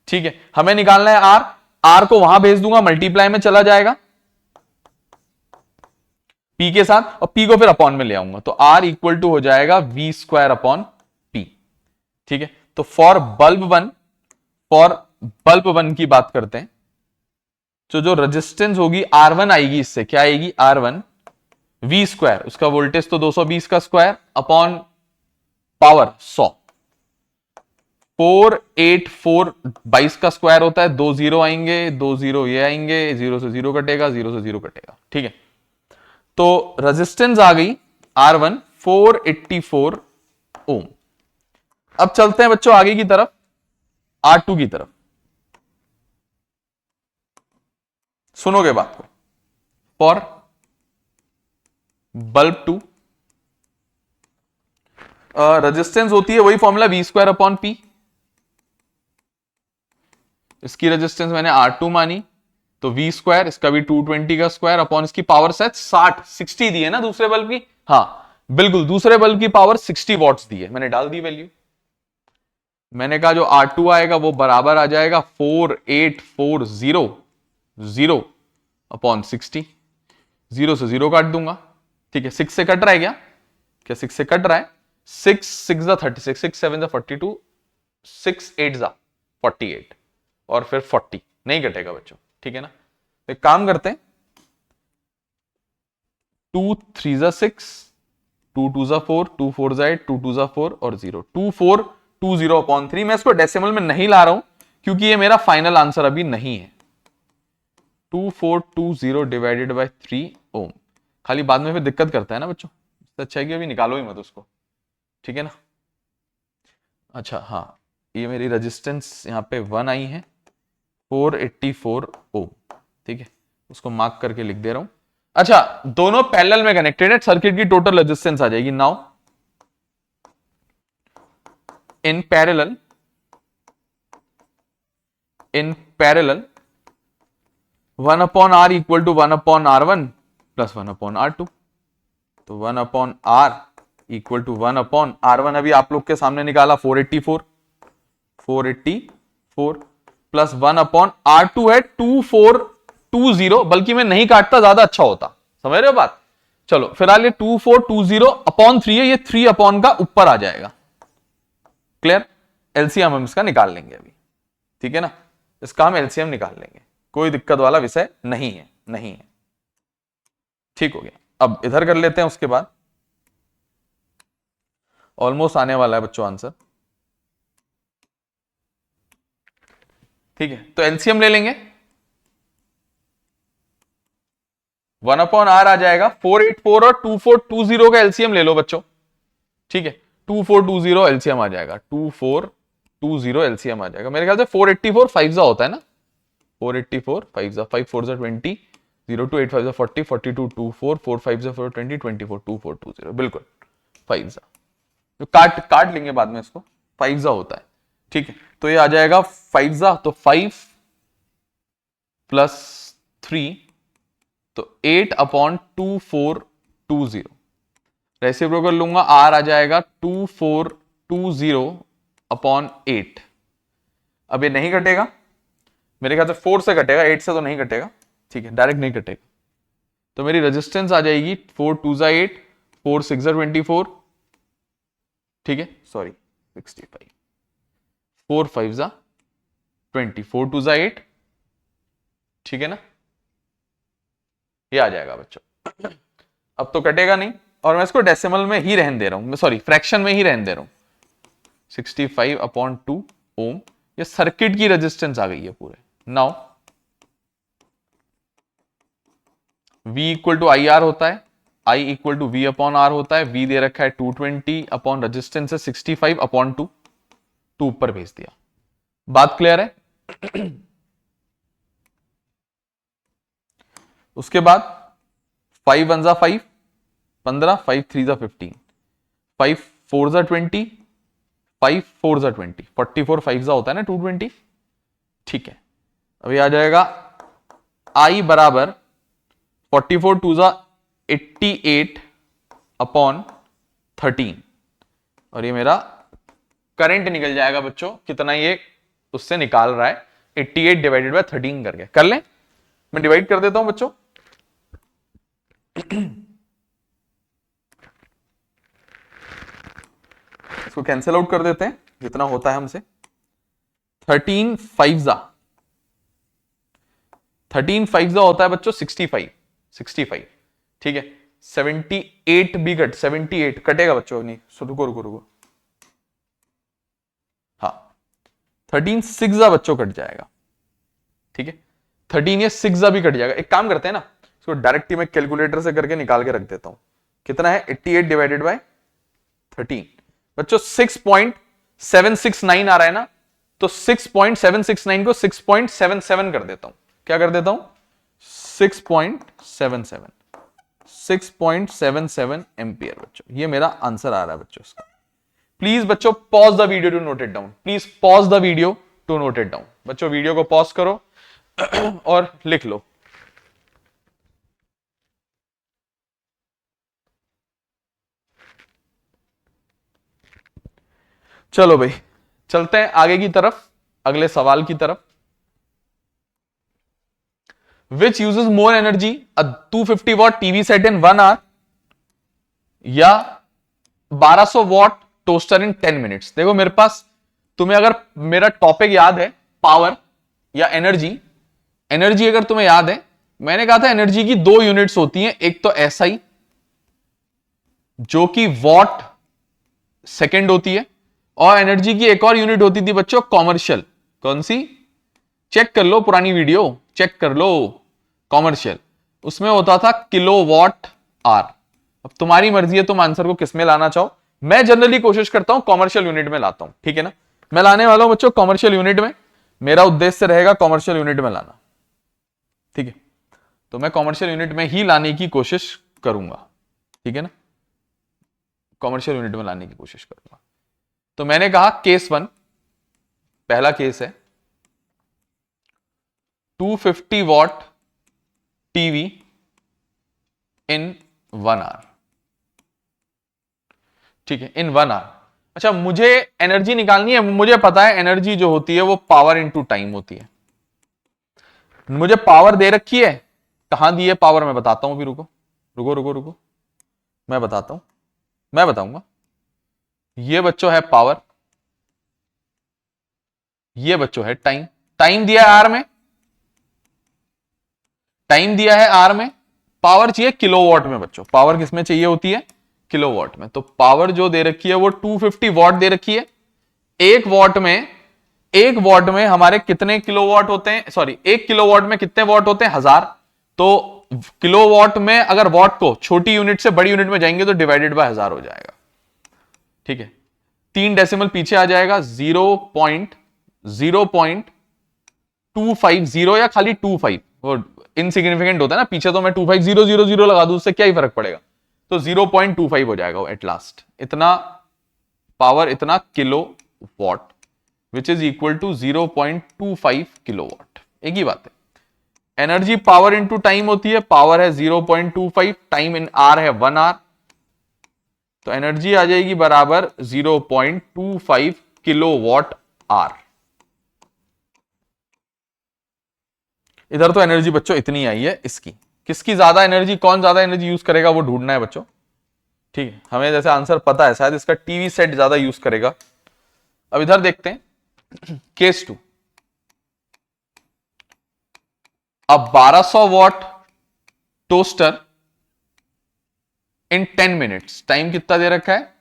ठीक है, हमें निकालना है आर, आर को वहां भेज दूंगा, मल्टीप्लाई में चला जाएगा पी के साथ, और पी को फिर अपॉन में ले आऊंगा, तो आर इक्वल टू हो जाएगा वी स्क्वायर अपॉन पी। ठीक है, तो फॉर बल्ब वन की बात करते हैं, तो जो रेजिस्टेंस होगी R1 आएगी, इससे क्या आएगी, R1 वी स्क्वायर, उसका वोल्टेज तो 220 का स्क्वायर अपॉन पावर 100, 484 22 का स्क्वायर होता है, 2 जीरो आएंगे, 2 जीरो ये आएंगे, 0 से 0 कटेगा, 0 से 0 कटेगा। ठीक है, तो रेजिस्टेंस आ गई R1 484 ओम। अब चलते हैं बच्चों आगे की तरफ, R2 की तरफ, सुनोगे बात को। फॉर बल्ब 2 रेजिस्टेंस होती है वही formula V square upon P, इसकी रेजिस्टेंस मैंने R2 मानी, तो वी स्क्वायर, इसका भी 220 का स्क्वायर अपॉन इसकी पावर शायद 60 दी है ना दूसरे बल्ब की, हाँ बिल्कुल, दूसरे बल्ब की पावर 60 वॉट्स दी है, मैंने डाल दी वैल्यू। मैंने कहा जो R2 आएगा वो बराबर आ जाएगा 4840 अपॉन 60, 0 से 0 काट दूंगा। ठीक है, 6 से कट रहा है क्या, 6 से कट रहा है, 6 6 36, 6 7 42, 6 8 48, और फिर 40 नहीं कटेगा बच्चों। ठीक है ना, एक काम करते हैं, 2 3 6, 2 2 4, 2 4 8, 2 2 4 और 0, 2420 अपॉन 3। मैं इसको डेसिमल में नहीं ला रहा हूं क्योंकि ये मेरा फाइनल आंसर अभी नहीं है। 2420 डिवाइडेड बाय 3 ओम, खाली बाद में फिर दिक्कत करता है ना बच्चों, इससे अच्छा है कि अभी निकालो ही मत उसको। ठीक है ना, अच्छा हाँ, ये मेरी रेजिस्टेंस यहाँ पे 1 आई है, 484 ओम। ठीक है, उसको मार्क करके लिख दे रहा हूं। अच्छा, दोनों पैरेलल में कनेक्टेड है, सर्किट की टोटल रेजिस्टेंस आ जाएगी now in parallel 1 upon R equal to 1 upon R1 plus 1 upon R2, तो 1 upon R equal to 1 upon R1 अभी आप लोग के सामने निकाला 484 प्लस 1 अपॉन R2 है 2420, बल्कि मैं नहीं काटता, ज्यादा अच्छा होता, समझ रहे हो बात। चलो फिलहाल ये 2420 अपॉन 3 है, ये 3 अपॉन का ऊपर आ जाएगा, क्लियर? एलसीएम हम इसका निकाल लेंगे अभी, ठीक है ना, इसका हम एलसीएम निकाल लेंगे, कोई दिक्कत वाला विषय नहीं है, नहीं है। ठीक हो गया। अब इधर कर लेते हैं, उसके बाद ऑलमोस्ट आने वाला है बच्चों आंसर। ठीक है, तो एलसीएम ले लेंगे, 1/r आ जाएगा 484 और 2420 का एलसीएम ले लो बच्चों। ठीक है, 2420 एलसीएम आ जाएगा, 2420 एलसीएम आ जाएगा। मेरे ख्याल से 484 5 होता है ना, 484 5 5 4 20, 0 2 8 5 40 42 24 4 5 4 20 24 2420 बिल्कुल 5 जो काट लेंगे बाद में इसको, 5 होता है। ठीक है, तो ये आ जाएगा 5 तो 5 + 3 तो 8/2420 रेसिप्रोकल लूंगा, आर आ जाएगा 2420/8। अब ये नहीं कटेगा, मेरे ख्याल से 4 से कटेगा, 8 से तो नहीं कटेगा। ठीक है, डायरेक्ट नहीं कटेगा, तो मेरी रेजिस्टेंस आ जाएगी 4 2 8 4 6 24। ठीक है, सॉरी 65 4 5 20 4 2 8। ठीक है ना, ये आ जाएगा बच्चों। अब तो कटेगा नहीं, और मैं इसको डेसिमल में ही रहने दे रहा हूं, सॉरी फ्रैक्शन में ही रहने दे रहा हूं। 65/2 ओम, ये सर्किट की रेजिस्टेंस आ गई है पूरे। नाउ V = IR होता है, I = V/R होता है। V दे रखा है 220 अपॉन रेजिस्टेंस है 65/2, 2 ऊपर भेज दिया। बात क्लियर है? उसके बाद 5 1 5 15 5 3 15 5 4 20 5 4 20 44 5 होता है ना 220। ठीक है, अभी आ जाएगा I बराबर 44 2 88/13 और ये मेरा करंट निकल जाएगा बच्चों। कितना ये उससे निकाल रहा है, 88/13 करके कर लें। मैं डिवाइड कर देता हूं बच्चों, इसको कैंसिल आउट कर देते हैं जितना होता है हमसे। 13 5 होता है बच्चों 65। ठीक है, 78 भी 78 कटेगा बच्चों, नहीं सो रुको हाँ 13 6 बच्चों कट जाएगा। ठीक है, 13 ये 6 भी कट जाएगा। एक काम करते हैं ना, इसको डायरेक्ट ही मैं कैलकुलेटर से करके निकाल के रख देता हूं। कितना है 88/13 बच्चों, 6.769 आ रहा है ना, तो 6.769 को 6.77 कर देता हूं। क्या कर देता हूं? 6.77 एम्पियर बच्चों, ये मेरा आंसर आ रहा है बच्चों इसका। प्लीज बच्चों pause the video to note it down, please pause the video to note it down. बच्चों वीडियो को पॉज करो और लिख लो। चलो भाई चलते हैं आगे की तरफ, अगले सवाल की तरफ। Which uses more energy, a 250 watt TV set in 1 hour या 1200 वॉट टोस्टर इन 10 मिनट्स? देखो मेरे पास, तुम्हें अगर मेरा टॉपिक याद है पावर या एनर्जी, एनर्जी अगर तुम्हें याद है, मैंने कहा था एनर्जी की 2 यूनिट्स होती हैं, एक तो एसआई जो कि वॉट सेकेंड होती है, और एनर्जी की एक और यूनिट होती थी बच्चों कॉमर्शियल। कौन सी? चेक कर लो पुरानी वीडियो, चेक कर लो। कॉमर्शियल, उसमें होता था किलोवाट आर। अब तुम्हारी मर्जी है तुम आंसर को किस में लाना चाहो, मैं जनरली कोशिश करता हूं कॉमर्शियल यूनिट में लाता हूं। ठीक है ना, मैं लाने वाला हूं बच्चों कॉमर्शियल यूनिट में, मेरा उद्देश्य रहेगा कॉमर्शियल यूनिट में लाना। ठीक है, तो मैं कॉमर्शियल यूनिट में ही लाने की कोशिश करूंगा। ठीक है ना, कॉमर्शियल यूनिट में लाने की कोशिश करूंगा। तो मैंने कहा केस 1, पहला केस है 250 वॉट टीवी इन 1 आवर। ठीक है, इन 1 आवर। अच्छा, मुझे एनर्जी निकालनी है, मुझे पता है एनर्जी जो होती है वो पावर इनटू टाइम होती है। मुझे पावर दे रखी है, कहां दी है पावर मैं बताता हूं। भी रुको मैं बताता हूं, मैं बताऊंगा। ये बच्चों है पावर, ये बच्चों है टाइम। टाइम दिया है आर में, टाइम दिया है आर में, पावर चाहिए किलोवाट में बच्चों। पावर किसमें चाहिए होती है? किलोवाट में। तो पावर जो दे रखी है वो 250 वॉट दे रखी है। एक वॉट में, एक वॉट में हमारे कितने किलोवाट होते हैं, सॉरी एक किलोवाट में कितने वॉट होते हैं? 1000। तो किलोवाट में अगर वॉट को छोटी यूनिट से बड़ी यूनिट में जाएंगे तो डिवाइडेड बाय 1000 हो जाएगा। ठीक है, 3 डेसिमल पीछे आ जाएगा, 0.250 या खाली 25, वो इनसिग्निफिकेंट होता है ना, पीछे तो मैं 25000 लगा दूं, उससे क्या ही फर्क पड़ेगा। तो 0.25 हो जाएगा एट लास्ट। इतना पावर, इतना kilowatt, which is equal to 0.25 kilowatt. एक ही बात है। एनर्जी पावर इंटू टाइम होती है, पावर है 0.25, टाइम इन आर है 1 आर, तो एनर्जी आ जाएगी बराबर 0.25 किलोवाट आर। इधर तो एनर्जी बच्चों इतनी आई है इसकी। किसकी ज्यादा एनर्जी, कौन ज्यादा एनर्जी यूज करेगा वो ढूंढना है बच्चों। ठीक है, हमें जैसे आंसर पता है, शायद इसका टीवी सेट ज्यादा यूज करेगा। अब इधर देखते हैं केस 2। अब 1200 watt toaster in 10 minutes, time कितना दे रखा है?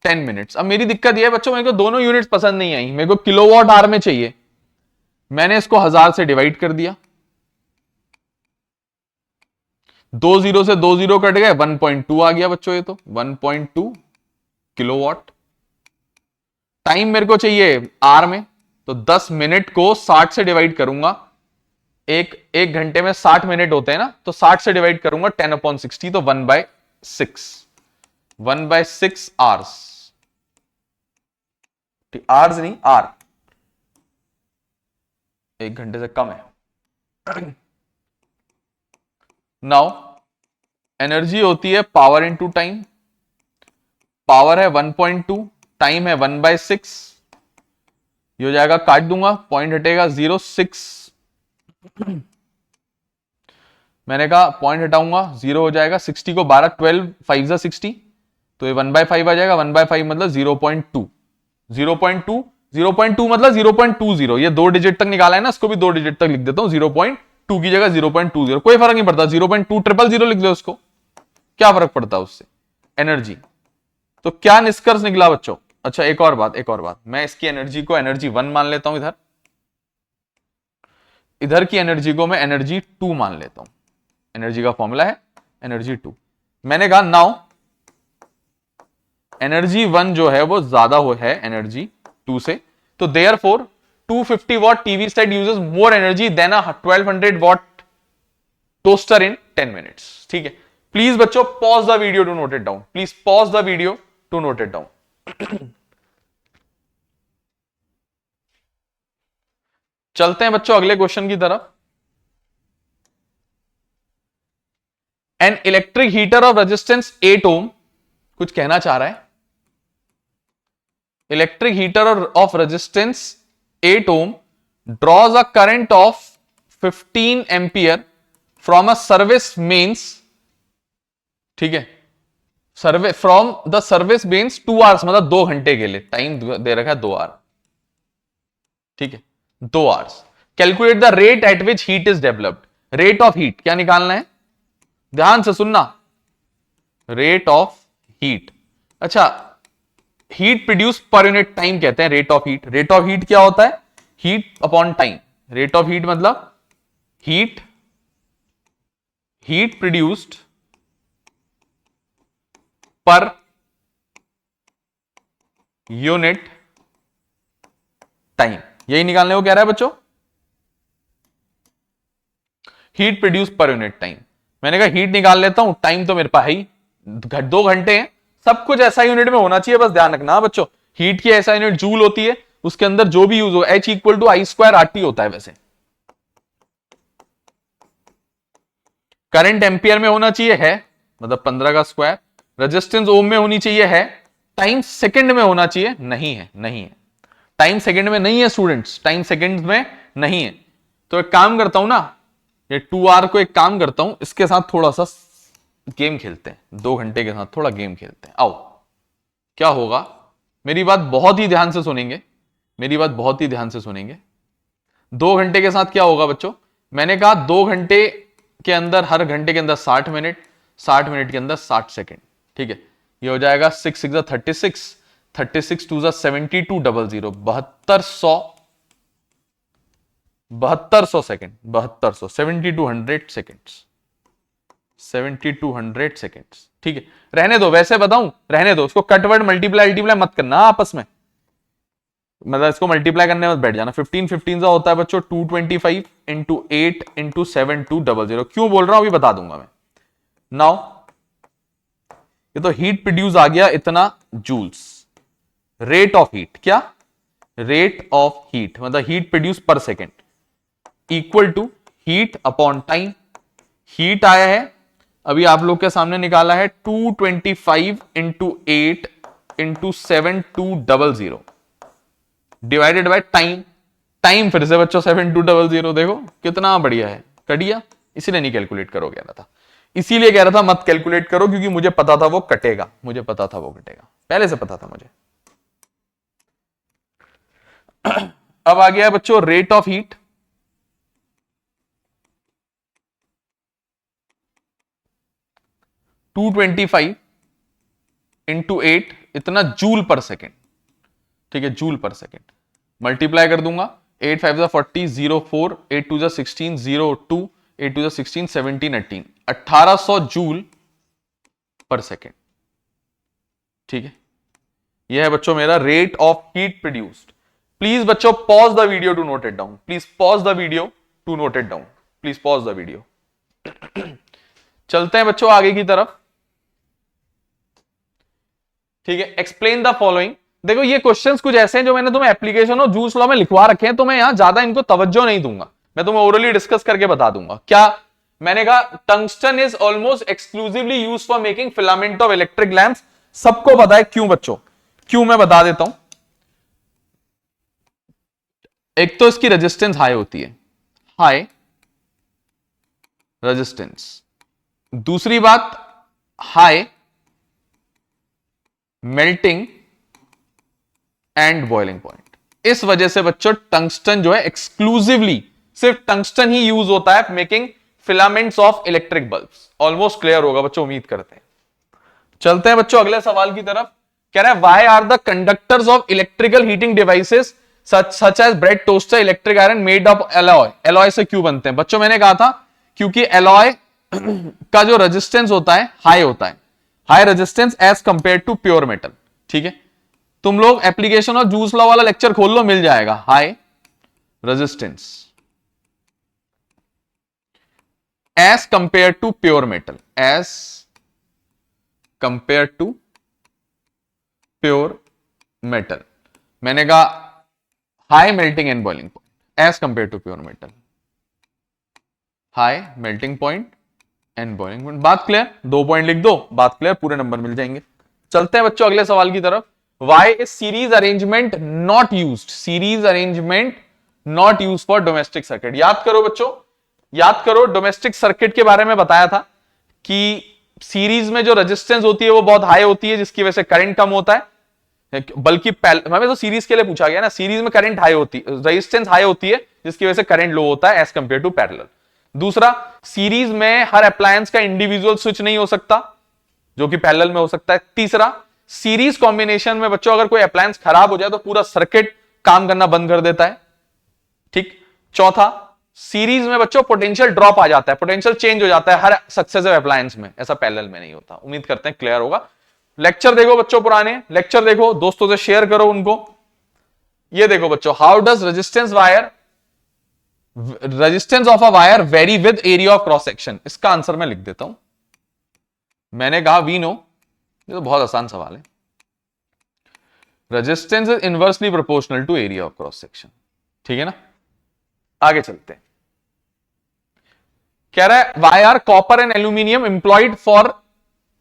10 मिनट्स। अब मेरी दिक्कत यह है बच्चों, मेरे को दोनों यूनिट्स पसंद नहीं आई, मेरे को किलोवाट आर में चाहिए। मैंने इसको 1000 से डिवाइड कर दिया, 2 जीरो से 2 जीरो कट गए, 1.2 आ गया बच्चों, ये तो 1.2 किलोवाट। टाइम मेरे को चाहिए आर में, तो 10 मिनट को 60 से डिवाइड करूंगा। एक घंटे में 60 मिनट होते हैं ना, तो 60 से डिवाइड करूंगा 10/60, तो 1/6, 1/6 आवर्स। आवर्स नहीं, आर, एक घंटे से कम है। नाउ एनर्जी होती है पावर इंटू टाइम, पावर है 1.2, टाइम है 1/6, ये हो जाएगा, काट दूंगा, पॉइंट हटेगा 0.6, मैंने कहा पॉइंट हटाऊंगा, 0 हो जाएगा, 60 को 12, 12 5 जा 60, तो ये 1/5 आ जाएगा, 1/5 मतलब 0.2, 0.2, 0.2 मतलब 0.20, ये 2 डिजिट तक निकाला है ना, इसको भी 2 डिजिट तक लिख देता हूं, 0.2 की जगह 0.20, कोई फर्क नहीं पड़ता, 0.200 लिख दो उसको, क्या फर्क पड़ता है उससे। एनर्जी, तो क्या निष्कर्ष निकला बच्चों? अच्छा एक और बात, मैं इसकी एनर्जी को एनर्जी 1 मान लेता हूं, इधर की एनर्जी को मैं एनर्जी 2 मान लेता हूं। एनर्जी का फॉर्मूला है एनर्जी 2। मैंने कहा नाउ एनर्जी 1 जो है वो ज्यादा है एनर्जी 2 से, तो therefore 250 watt TV set uses more energy than a 1200 watt toaster in 10 minutes. ठीक है, प्लीज बच्चों pause the video to note it down, please pause the video to note it down. चलते हैं बच्चों अगले क्वेश्चन की तरफ। An electric heater of resistance 8 ohm, कुछ कहना चाह रहा है। Electric heater of resistance 8 ohm draws a current of 15 ampere from a service mains, ठीक है, survey from the service mains 2 hours, मतलब 2 घंटे के लिए, टाइम दे रखा है 2 आवर, ठीक है, 2 hours. Calculate the rate at which heat is developed, rate of heat क्या निकालना है, ध्यान से सुनना, रेट ऑफ हीट। अच्छा, heat produce per unit time कहते हैं rate of heat. Rate of heat क्या होता है? Heat upon time. Rate of heat मतलब heat produced per unit time, यही निकालने को कह रहा है बच्चों, heat produce per unit time. मैंने कहा हीट निकाल लेता हूं, टाइम तो मेरे पास है ही 2 घंटे हैं, सब कुछ ऐसा यूनिट में होना चाहिए, बस ध्यान रखना बच्चों, हीट की ऐसा यूनिट जूल होती है, उसके अंदर जो भी यूज हो H equal to I square RT होता है। वैसे करंट एम्पियर में होना चाहिए है, मतलब 15 का स्क्वायर, रेजिस्टेंस ओम में होनी चाहिए है, टाइम सेकंड में होना चाहिए, नहीं है, टाइम सेकंड में नहीं है स्टूडेंट्स, टाइम सेकंड में नहीं है। तो एक काम करता हूं ना, ये 2R को एक काम करता हूं, इसके साथ थोड़ा सा गेम खेलते हैं, 2 घंटे के साथ थोड़ा गेम खेलते हैं। आओ, क्या होगा, मेरी बात बहुत ही ध्यान से सुनेंगे, मेरी बात बहुत ही ध्यान से सुनेंगे। 2 घंटे के साथ क्या होगा बच्चों, मैंने कहा 2 घंटे के अंदर, हर घंटे के अंदर 60 मिनट, 60 मिनट के अंदर 60 सेकेंड। ठीक है, ये हो जाएगा 6 6 36, 36 2 7200, 7200 सेकेंड, 7200, 7200 सेकेंड्स, 7200 सेकेंड्स। ठीक है, रहने दो, वैसे बताऊं रहने दो, उसको कटवर्ड मल्टीप्लाई अल्टीप्लाई मत करना आपस में, मतलब इसको मल्टीप्लाई करने में बैठ जाना। 15 15 का होता है बच्चों 225 इंटू 8 इंटू 7200। क्यों बोल रहा हूं अभी बता दूंगा मैं। नाउ ये तो हीट प्रोड्यूस आ गया इतना जूल्स, रेट ऑफ हीट, क्या रेट ऑफ हीट मतलब heat produce per second equal to heat upon time. Heat आया है अभी आप लोग के सामने निकाला है 225 into 8 into 7200 divided by time. Time फिर से बच्चों 7200, देखो कितना बढ़िया है, कटिया, इसीलिए नहीं कैलकुलेट करो कह रहा था, इसीलिए कह रहा था मत कैलकुलेट करो, क्योंकि मुझे पता था वो कटेगा, मुझे पता था वो कटेगा, पहले से पता था मुझे। अब आ गया बच्चों rate of heat. To 225 into 8 इतना जूल पर सेकेंड। ठीक है, जूल पर सेकेंड मल्टीप्लाई कर दूंगा, 8 5 40, 04, 8 2 16, 02, 8 2 16, 17, 18, 1800 जूल पर सेकेंड। ठीक है, यह है बच्चों मेरा rate of heat produced. Please बच्चों pause the video to note it down, please pause the video to note it down, please pause the video. चलते हैं बच्चों आगे की तरफ। ठीक है, एक्सप्लेन द फॉलोइंग। देखो ये क्वेश्चंस कुछ ऐसे हैं जो मैंने तुम्हें एप्लीकेशन और जूस लॉ में लिखवा रखे हैं, तो मैं यहां ज्यादा इनको तवज्जो नहीं दूंगा, मैं तुम्हें ओरली डिस्कस करके बता दूंगा। क्या मैंने कहा, tungsten is almost exclusively used for making filament of electric lamps. सबको पता है क्यों बच्चों, क्यों मैं बता देता हूं। एक तो इसकी रेजिस्टेंस हाई होती है, हाई रेजिस्टेंस। दूसरी बात, high melting and boiling point. इस वजह से बच्चों टंगस्टन जो है एक्सक्लूसिवली सिर्फ टंगस्टन ही यूज होता है making filaments of electric bulbs. Almost clear होगा बच्चों, उम्मीद करते हैं। चलते हैं बच्चों अगले सवाल की तरफ। कह रहा है why are the conductors of electrical heating devices such as bread, toaster, electric iron made of alloy. Alloy से क्यों बनते हैं बच्चों, मैंने कहा था क्योंकि एलॉय का जो रेजिस्टेंस होता है हाई होता है, high resistance as compared to pure metal. ठीक है, तुम लोग एप्लीकेशन और जूस लॉ वाला लेक्चर खोल लो, मिल जाएगा। High resistance as compared to pure metal, as compared to pure metal. मैंने कहा high melting and boiling point as compared to pure metal, high melting point and boiling point. बात clear, 2 point लिख दो, बात क्लियर, पूरे number मिल जाएंगे। चलते हैं बच्चों अगले सवाल की तरफ। Why is series arrangement not used? Series arrangement not used for domestic circuit. याद करो बच्चों, याद करो, डोमेस्टिक सर्किट के बारे में बताया था कि सीरीज में जो रेजिस्टेंस होती है वो बहुत हाई होती है, जिसकी वजह से करंट कम होता है। बल्कि हमें तो सीरीज के लिए पूछा गया ना, सीरीज में करंट हाई होती है, रेजिस्टेंस हाई होती है, जिसकी वजह से करंट लो होता है एज कंपेयर टू पैरेलल। दूसरा, सीरीज में हर अप्लायंस का इंडिविजुअल स्विच नहीं हो सकता, जो कि पैरेलल में हो सकता है। तीसरा, सीरीज कॉम्बिनेशन में बच्चों अगर कोई अप्लायंस खराब हो जाए तो पूरा सर्किट काम करना बंद कर देता है। ठीक। चौथा, सीरीज में बच्चों पोटेंशियल ड्रॉप आ जाता है, पोटेंशियल चेंज हो जाता है हर सक्सेसिव अप्लायंस में, ऐसा पैरेलल में नहीं होता। उम्मीद करते हैं क्लियर होगा। लेक्चर देखो बच्चों, पुराने लेक्चर देखो, दोस्तों से शेयर करो उनको। ये देखो बच्चों, how does resistance of a wire very with area of cross section. इसका आंसर मैं लिख देता हूं। मैंने कहा वी नो, ये तो बहुत आसान सवाल है। Resistance is inversely proportional to area of cross section. ठीक है ना, आगे चलते हैं। कह रहा है why are copper and aluminium employed for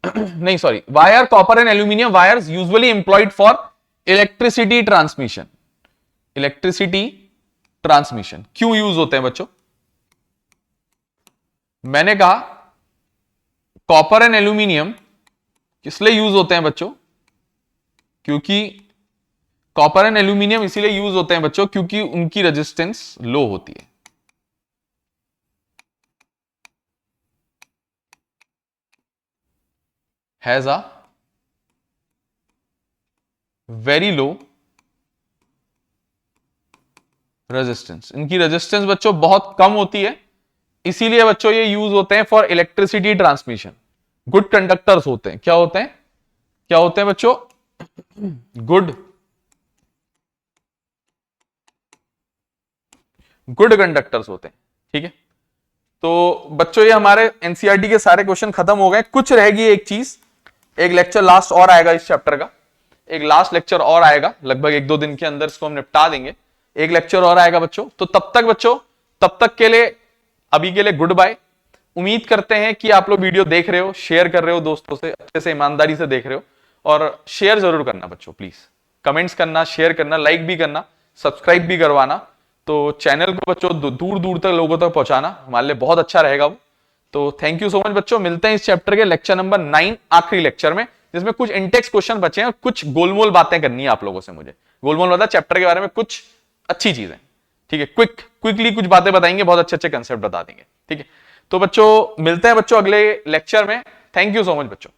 नहीं sorry, why are copper and aluminium wires usually employed for electricity transmission. Electricity transmission क्यों यूज होते हैं बच्चों? मैंने कहा कॉपर एंड एल्यूमिनियम किस लिए यूज होते हैं बच्चों? क्योंकि कॉपर एंड एल्यूमिनियम इसीलिए यूज होते हैं बच्चों क्योंकि उनकी रेजिस्टेंस लो होती है। Has a very low resistance, इनकी रेजिस्टेंस बच्चों बहुत कम होती है, इसीलिए बच्चों ये यूज होते हैं for electricity transmission. Good conductors होते हैं, क्या होते हैं, क्या होते हैं बच्चों, गुड गुड कंडक्टर्स होते हैं। ठीक है, तो बच्चों ये हमारे एनसीईआरटी के सारे क्वेश्चन खत्म हो गए, कुछ रहेगी एक चीज, एक लेक्चर लास्ट और आएगा इस चैप्टर का, एक लास्ट लेक्चर और आएगा, लगभग 1-2 दिन के अंदर इसको हम निपटा देंगे, एक लेक्चर और आएगा बच्चों। तो तब तक बच्चों, तब तक के लिए, अभी के लिए गुड बाय। उम्मीद करते हैं कि आप लोग वीडियो देख रहे हो, शेयर कर रहे हो दोस्तों से, अच्छे से ईमानदारी से देख रहे हो, और शेयर जरूर करना बच्चों, प्लीज कमेंट्स करना, शेयर करना, लाइक भी करना, सब्सक्राइब भी करवाना, तो चैनल को बच्चों दूर दूर तक लोगों तक पहुंचाना, हमारे लिए बहुत अच्छा रहेगा वो। तो थैंक यू सो मच बच्चों, मिलते हैं इस चैप्टर के लेक्चर नंबर 9 आखिरी लेक्चर में, जिसमें कुछ इंटेक्स क्वेश्चन बचे हैं और कुछ गोलमोल बातें करनी है आप लोगों से मुझे। गोलमोल मतलब चैप्टर के बारे में कुछ अच्छी चीजें, ठीक है, क्विकली कुछ बातें बताएंगे, बहुत अच्छे अच्छे कंसेप्ट बता देंगे। ठीक है, तो बच्चों मिलते हैं बच्चों अगले लेक्चर में। थैंक यू सो मच बच्चों।